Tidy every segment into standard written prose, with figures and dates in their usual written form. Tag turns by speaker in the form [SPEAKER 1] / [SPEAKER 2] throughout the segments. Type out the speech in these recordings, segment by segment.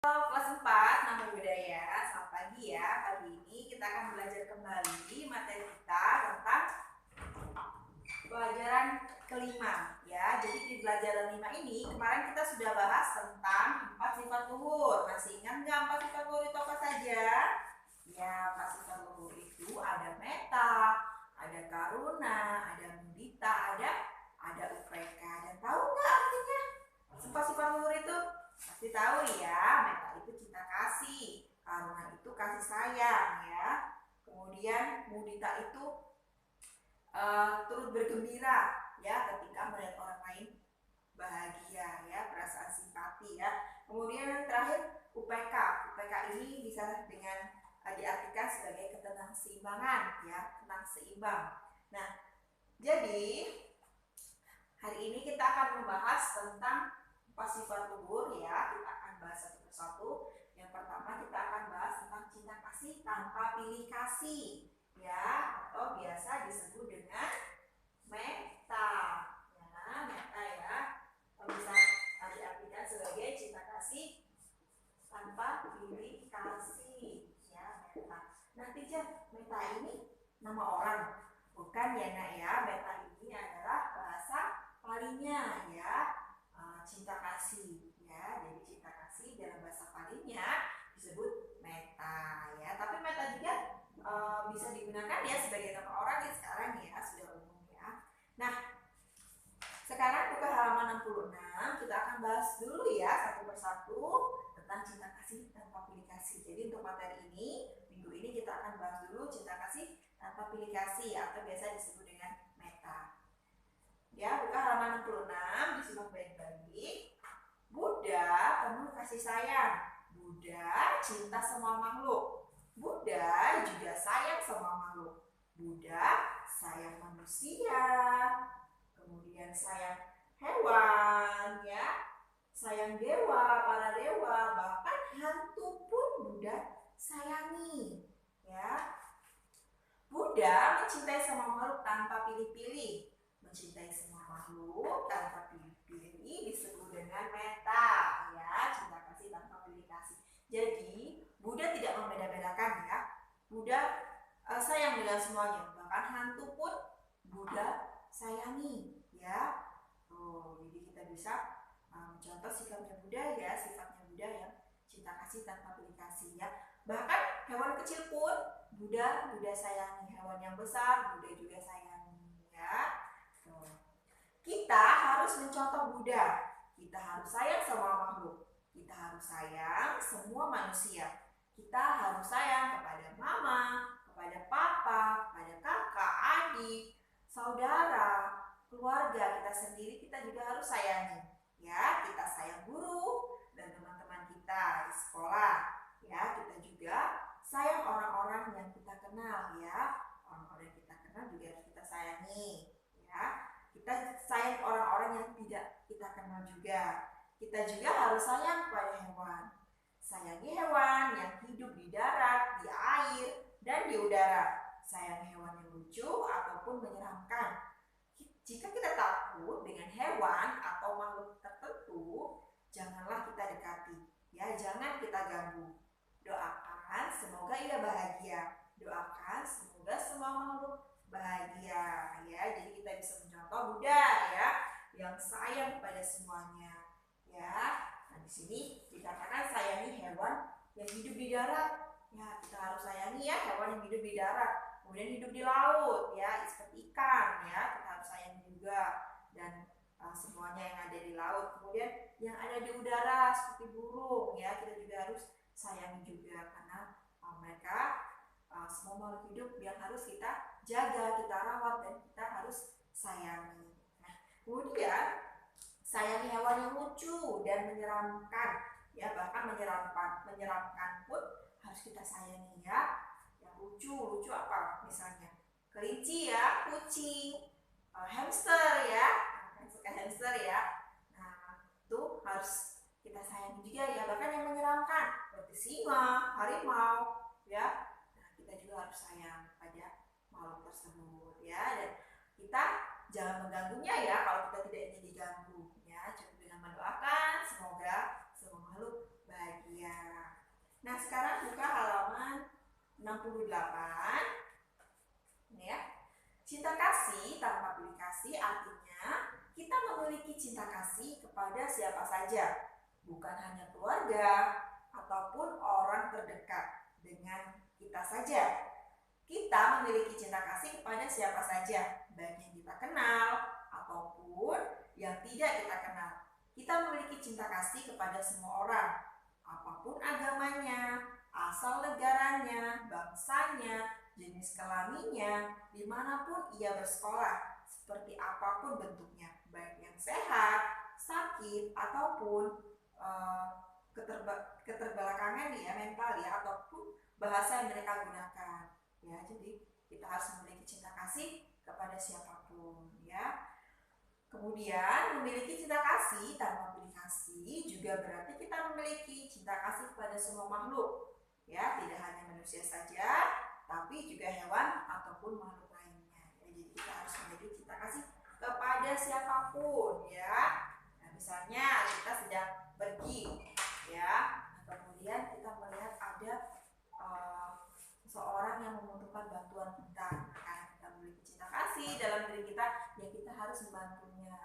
[SPEAKER 1] Kelas 4 Nama Budaya. Selamat pagi ya. Pagi ini kita akan belajar kembali materi kita tentang pelajaran kelima ya. Jadi di pelajaran 5 ini kemarin kita sudah bahas tentang 4 sifat luhur. Masih ingat nggak 4 sifat luhur itu apa saja? Ya, 4 sifat luhur itu ada meta, ada karuna, ada mudita, ada upeka. Dan tahu nggak artinya sifat luhur itu? Pasti tahu ya. Meta itu cinta kasih, karuna itu kasih sayang ya. Kemudian mudita itu turut bergembira ya ketika melihat orang lain bahagia ya, perasaan simpati ya. Kemudian yang terakhir UPK. UPK ini bisa dengan diartikan sebagai ketenangseimbangan ya, tenang seimbang. Nah, jadi hari ini kita akan membahas tentang 4 sifat luhur ya. Kita akan bahas satu persatu. Yang pertama kita akan bahas tentang cinta kasih tanpa pilih kasih ya, atau biasa disebut dengan meta ya, meta ya, atau bisa diartikan sebagai cinta kasih tanpa pilih kasih ya, meta. Nah teacher, meta ini nama orang bukan ya nak ya. Meta ini adalah bahasa palingnya ya, cinta kasih ya. Jadi cinta kasih dalam bahasa palingnya disebut meta ya. Tapi meta juga bisa digunakan ya sebagai nama orang ya sekarang ya, sudah umum ya. Nah, sekarang buka halaman 66, kita akan bahas dulu ya satu persatu tentang cinta kasih tanpa pilih kasih. Jadi untuk materi ini, minggu ini kita akan bahas dulu cinta kasih tanpa pilih kasih atau biasa disebut dengan meta. Ya, buka halaman 66, disimak baik-baik. Buddha penuh kasih sayang. Buddha cinta semua makhluk. Buddha juga sayang semua makhluk. Buddha sayang manusia, kemudian sayang hewan ya, sayang dewa, para dewa, bahkan hantu pun Buddha sayangi ya. Buddha mencintai semua makhluk tanpa pilih-pilih. Mencintai semua makhluk tanpa pilih-pilih disebut dengan meta ya, cinta kasih tanpa pilih kasih. Jadi Buddha tidak membeda-bedakan ya. Buddha sayang dengan semuanya, bahkan hantu pun Buddha sayangi ya. Jadi kita bisa mencontoh sikapnya Buddha ya, sifatnya Buddha yang cinta kasih tanpa pilih kasih ya. Bahkan hewan kecil pun Buddha sayangi, hewan yang besar Buddha juga sayangi ya. Kita harus mencontoh Buddha. Kita harus sayang semua makhluk. Kita harus sayang semua manusia. Kita harus sayang kepada mama, kepada papa, kepada kakak, adik, saudara, keluarga kita sendiri. Kita juga harus sayangi. Ya, kita sayang guru dan teman-teman kita di sekolah. Ya, kita juga sayang orang-orang yang kita kenal ya. Orang-orang yang kita kenal juga harus kita sayangi. Ya, kita sayang orang-orang yang tidak kita kenal juga. Kita juga harus sayang kepada hewan. Sayangi hewan yang hidup di darat, di air, dan di udara. Sayangi hewan yang lucu ataupun menyeramkan. Jika kita takut dengan hewan atau makhluk tertentu, janganlah kita dekati. Ya, jangan kita ganggu. Doakan semoga ia bahagia. Doakan semoga semua makhluk bahagia ya. Jadi kita bisa mencontoh Buddha ya, yang sayang kepada semuanya ya. Nah, di sini dikatakan sayangi hewan yang hidup di darat. Ya, kita harus sayangi ya hewan yang hidup di darat. Kemudian hidup di laut ya, seperti ikan ya, kita harus sayangi juga, dan semuanya yang ada di laut. Kemudian yang ada di udara seperti burung ya, kita juga harus sayangi juga, karena mereka semua makhluk hidup yang harus kita jaga, kita rawat, dan kita harus sayangi. Nah, kemudian sayangi hewan yang lucu dan menyeramkan ya, bahkan menyeramkan pun harus kita sayangi ya. Yang lucu apa misalnya? Kelinci ya, kucing, hamster ya, yang suka hamster ya. Nah, itu harus kita sayangi juga ya. Bahkan yang menyeramkan seperti singa, harimau ya. Nah, kita juga harus sayang pada makhluk tersebut ya. Dan kita jangan mengganggunya ya kalau kita tidak ingin diganggu ya. Cukup dengan mendoakan semoga semua makhluk bahagia. Nah, sekarang buka halaman 68. Ini ya. Cinta kasih tanpa pilih kasih artinya kita memiliki cinta kasih kepada siapa saja, bukan hanya keluarga ataupun orang terdekat dengan kita saja. Kita memiliki cinta kasih kepada siapa saja, baik yang kita kenal ataupun yang tidak kita kenal. Kita memiliki cinta kasih kepada semua orang, apapun agamanya, asal negaranya, bangsanya, jenis kelaminnya, dimanapun ia bersekolah, seperti apapun bentuknya, baik yang sehat, sakit, ataupun keterbelakangan ya, mental ya, ataupun bahasa yang mereka gunakan. Ya, jadi kita harus memiliki cinta kasih kepada siapapun ya. Kemudian memiliki cinta kasih tanpa pilih kasih juga berarti kita memiliki cinta kasih kepada semua makhluk ya, tidak hanya manusia saja, tapi juga hewan ataupun makhluk lainnya. Ya, jadi kita harus memiliki cinta kasih kepada siapapun ya. Nah, misalnya kita sedang pergi ya, kemudian kita melihat ada seorang yang membutuhkan bantuan kita, karena kita memiliki cinta kasih dalam diri kita, ya kita harus membantunya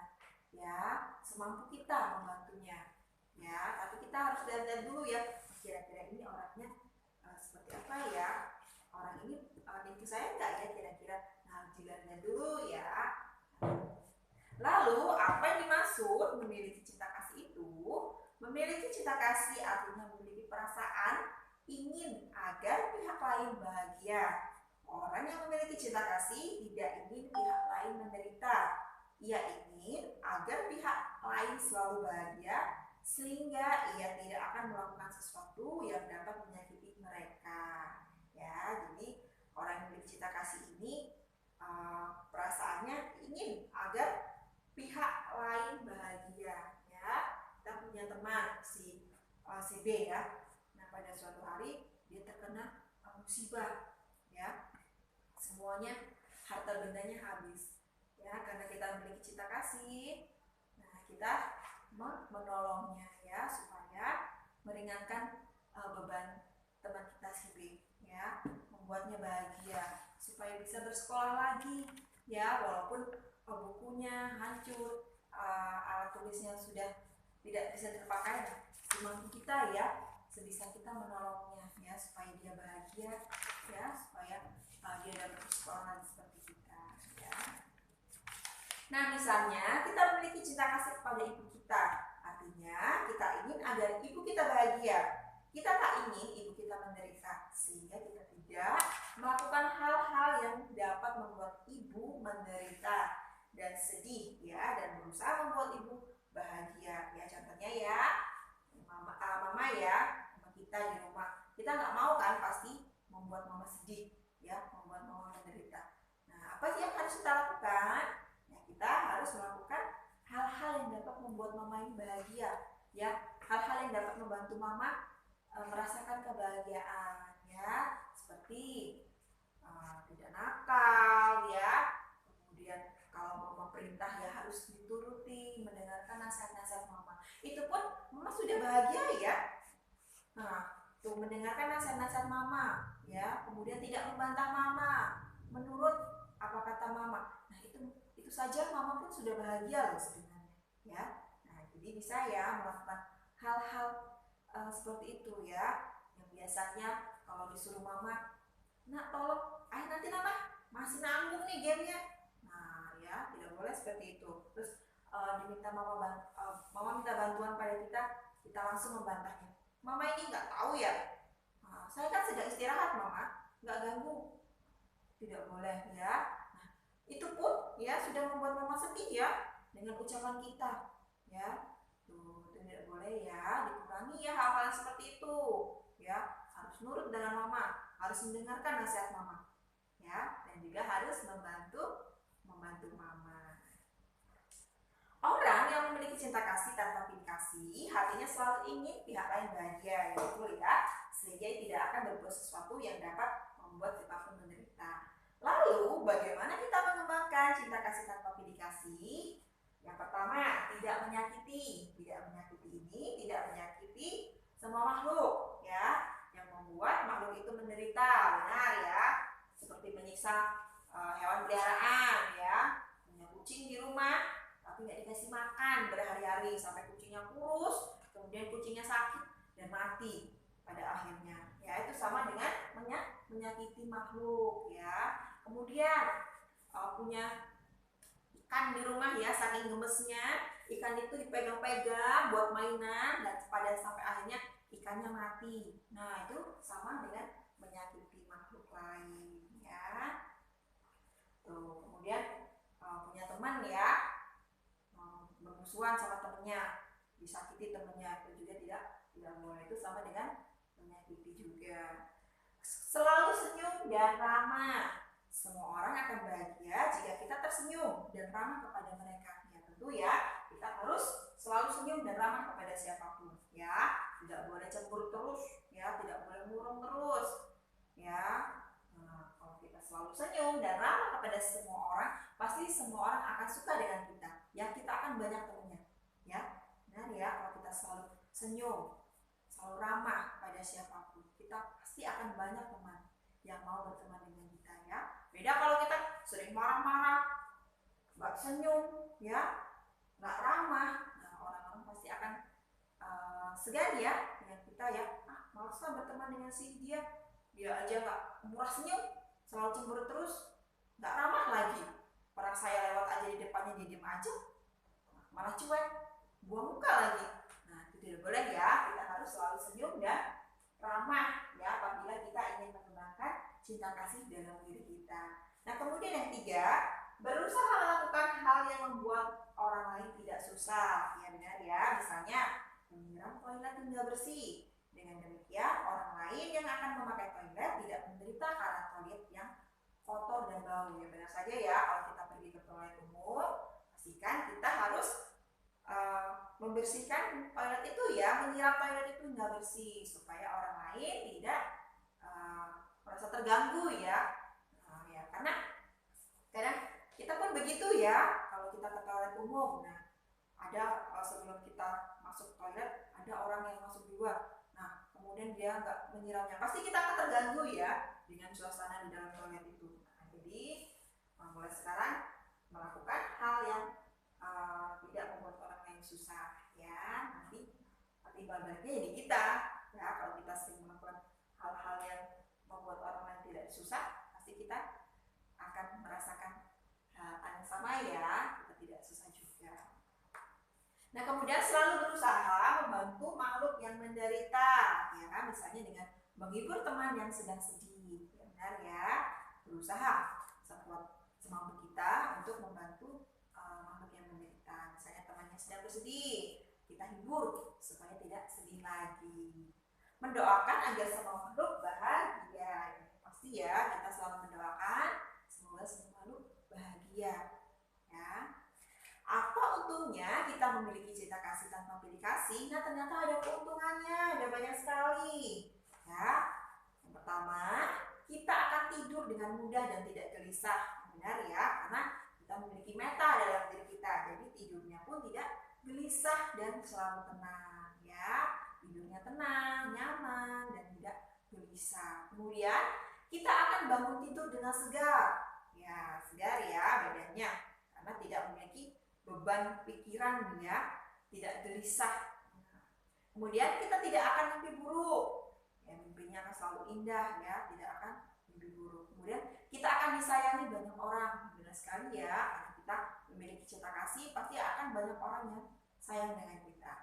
[SPEAKER 1] ya, semampu kita membantunya ya. Tapi kita harus lihat dulu ya, kira-kira ini orangnya seperti apa ya, orang ini itu saya enggak ya kira-kira. Nah, harus dilihat dulu ya. Lalu apa yang dimaksud memiliki cinta kasih itu? Memiliki cinta kasih artinya memiliki perasaan ingin agar pihak lain bahagia. Orang yang memiliki cinta kasih tidak ingin pihak lain menderita. Ia ingin agar pihak lain selalu bahagia, sehingga ia tidak akan melakukan sesuatu yang dapat menyakiti mereka. Ya, jadi orang yang memiliki cinta kasih ini perasaannya ingin agar pihak lain bahagia. Ya, kita punya teman si B ya. Pada suatu hari dia terkena musibah ya, semuanya harta bendanya habis ya, karena kita memiliki cinta kasih. Nah, kita menolongnya ya, supaya meringankan beban teman kita si B ya, membuatnya bahagia supaya bisa bersekolah lagi ya, walaupun bukunya hancur, alat tulisnya sudah tidak bisa terpakai. Semampu kita ya, sebisa kita menolongnya ya, supaya dia bahagia ya, supaya dia dapat bersekolah seperti kita ya. Nah, misalnya kita memiliki cinta kasih kepada ibu kita, artinya kita ingin agar ibu kita bahagia. Kita tak ingin ibu kita menderita, sehingga kita tidak melakukan hal-hal yang dapat membuat ibu menderita dan sedih ya, dan berusaha membuat ibu bahagia ya. Contohnya ya, mama ya, kita di rumah, kita nggak mau kan pasti membuat mama sedih ya, membuat mama menderita. Nah, apa sih yang harus kita lakukan? Ya, kita harus melakukan hal-hal yang dapat membuat mama ini bahagia ya, hal-hal yang dapat membantu mama merasakan kebahagiaan ya, seperti tidak nakal ya, kemudian kalau mama perintah ya harus dituruti, mendengarkan nasihat-nasihat mama. Itu pun mama sudah bahagia ya. Nah, tuh mendengarkan nasihat-nasihat mama ya, kemudian tidak membantah mama, menurut apa kata mama. Nah, itu saja mama pun sudah bahagia loh sebenarnya ya. Nah, jadi bisa ya melakukan hal-hal seperti itu ya, yang biasanya kalau disuruh mama, nak tolong, nanti mama masih nanggung nih gamenya. Nah ya, tidak boleh seperti itu. Terus diminta mama minta bantuan pada kita langsung membantahnya. Mama ini nggak tahu ya, saya kan sedang istirahat mama, nggak ganggu. Tidak boleh ya. Nah, itu pun ya sudah membuat mama sedih ya dengan ucapan kita ya. Tuh, tidak boleh ya, dikurangi ya hal-hal seperti itu ya. Harus nurut dengan mama, harus mendengarkan nasihat mama ya, dan juga harus membantu mama. Orang yang memiliki cinta kasih tanpa pilih kasih, hatinya selalu ingin pihak lain bahagia, ya betul ya, sehingga tidak akan berbuat sesuatu yang dapat membuat siapapun menderita. Lalu bagaimana kita mengembangkan cinta kasih tanpa pilih kasih? Yang pertama, tidak menyakiti. Tidak menyakiti ini tidak menyakiti semua makhluk ya. misal hewan peliharaan ya, punya kucing di rumah tapi nggak dikasih makan berhari-hari sampai kucingnya kurus, kemudian kucingnya sakit dan mati pada akhirnya. Ya, itu sama dengan menyakiti makhluk ya. Kemudian punya ikan di rumah ya, saking gemesnya ikan itu dipegang-pegang buat mainan dan sampai akhirnya ikannya mati. Nah, itu sama dengan menyakiti makhluk lain ya. Tuh, kemudian punya teman ya, bermusuhan sama temennya, disakiti temennya, itu juga tidak boleh. Itu sama dengan menyakiti juga. Selalu senyum dan ramah. Semua orang akan bahagia jika kita tersenyum dan ramah kepada mereka. Ya tentu ya, kita harus selalu senyum dan ramah kepada siapapun. Ya, tidak boleh cemburu terus. Ya, tidak boleh murung terus. Ya, nah, kalau kita selalu senyum dan ramah kepada semua orang, pasti semua orang akan suka dengan kita. Ya, kita akan banyak temannya. Ya, benar ya, kalau kita selalu senyum, selalu ramah pada siapapun, kita pasti akan banyak teman yang mau berteman dengan kita ya. Beda kalau kita sering marah-marah, nggak senyum, ya, nggak ramah, nah orang-orang pasti akan segan ya dengan kita ya. Malas lah berteman dengan si dia aja nggak murah senyum, selalu cemburu terus, nggak ramah lagi. Orang saya lewat aja di depannya dia diem aja, malah cuek, buang muka lagi. Nah, itu tidak boleh ya. Kita harus selalu senyum dan ramah ya apabila kita ingin mengembangkan cinta kasih dalam diri kita. Nah, kemudian yang tiga, berusaha melakukan hal yang membuat orang lain tidak susah. Ya benar ya, misalnya menyiram toilet hingga bersih. Dengan demikian, orang lain yang akan memakai toilet tidak menderita karena toilet yang kotor dan bau. Ya benar saja ya, kalau kita pergi ke toilet umum, pastikan kita harus membersihkan toilet itu ya, menyiram toilet itu hingga bersih supaya orang lain tidak merasa terganggu ya. Ya karena kadang kita pun begitu ya, kalau kita ke toilet umum, nah ada sebelum kita masuk toilet ada orang yang masuk duluan, nah kemudian dia nggak menyiramnya, pasti kita akan terganggu ya dengan suasana di dalam toilet itu. Nah, jadi mulai sekarang melakukan hal yang tidak membuat orang lain susah ya, nanti baliknya jadi kita ya. Kalau kita sering melakukan hal-hal yang membuat orang lain tidak susah, pasti kita akan merasakan hal yang sama ya, kita tidak susah juga. Nah, kemudian selalu berusaha membantu makhluk yang menderita ya, misalnya dengan menghibur teman yang sedang sedih. Ya, benar ya, berusaha sekuat semampu kita untuk membantu makhluk yang menderita. Misalnya temannya sedang bersedih, kita hibur supaya tidak sedih lagi. Mendoakan agar semua makhluk bahagia. Pasti ya, kita selalu mendoakan semoga semua makhluk bahagia. Ya. Apa untungnya kita memiliki cinta kasih tanpa pilih kasih? Nah, ternyata ada keuntungannya, ada banyak sekali. Ya. Yang pertama, kita akan tidur dengan mudah dan tidak gelisah. Benar ya, karena kita memiliki meta dalam diri kita, jadi tidurnya pun tidak gelisah dan selalu tenang ya. Tidurnya tenang, nyaman, dan tidak gelisah. Kemudian kita akan bangun tidur dengan segar. Ya, segar ya badannya, karena tidak memiliki beban pikiran ya, tidak gelisah. Kemudian kita tidak akan mimpi buruk. Ya, mimpinya akan selalu indah ya, tidak akan mimpi buruk. Kemudian kita akan disayangi banyak orang. Benar sekali ya, karena kita memiliki cinta kasih, pasti akan banyak orang yang sayang dengan kita.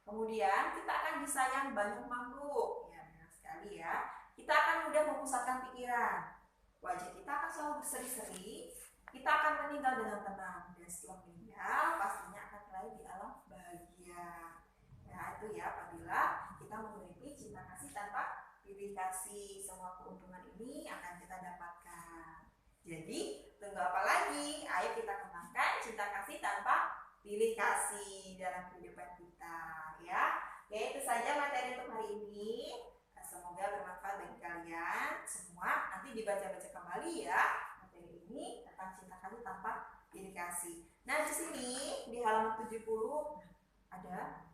[SPEAKER 1] Kemudian kita akan disayang banyak makhluk. Ya, benar sekali ya. Kita akan mudah memusatkan pikiran. Wajah kita akan selalu berseri-seri. Kita akan meninggal dengan tenang, dan setelah meninggal pastinya akan lahir di alam bahagia. Ya, itu ya apabila kita memiliki cinta kasih tanpa pilih kasih. Semua keuntungan ini akan kita dapatkan. Jadi tunggu apa lagi? Ayo kita kembangkan cinta kasih tanpa pilih kasih dalam kehidupan kita ya. Ya, itu saja materi untuk hari ini. Semoga bermanfaat bagi kalian semua. Nanti dibaca-baca kembali ya materi ini tentang cinta kasih tanpa pilih kasih. Nah, di sini di halaman 70 ada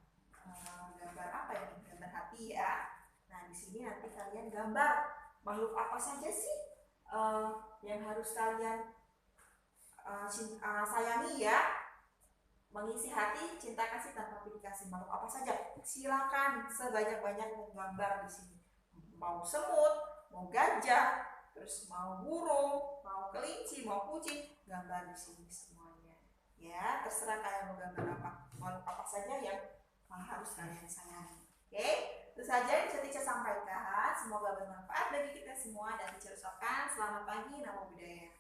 [SPEAKER 1] gambar apa ini? Gambar hati ya. Nah, di sini nanti kalian gambar makhluk apa saja sih yang harus kalian sayangi ya. Mengisi hati, cinta kasih tanpa pilih kasih. Makhluk apa saja, silakan sebanyak-banyak menggambar di sini. Mau semut, mau gajah, terus mau burung, mau kelinci, mau kucing, gambar di sini semuanya. Ya, terserah kalian mau gambar apa, makhluk apa saja yang harus kalian sayangi. Oke, itu saja yang bisa Teacher sampaikan. Semoga bermanfaat bagi kita semua dan Teacher ucapkan selamat pagi, namo buddhaya.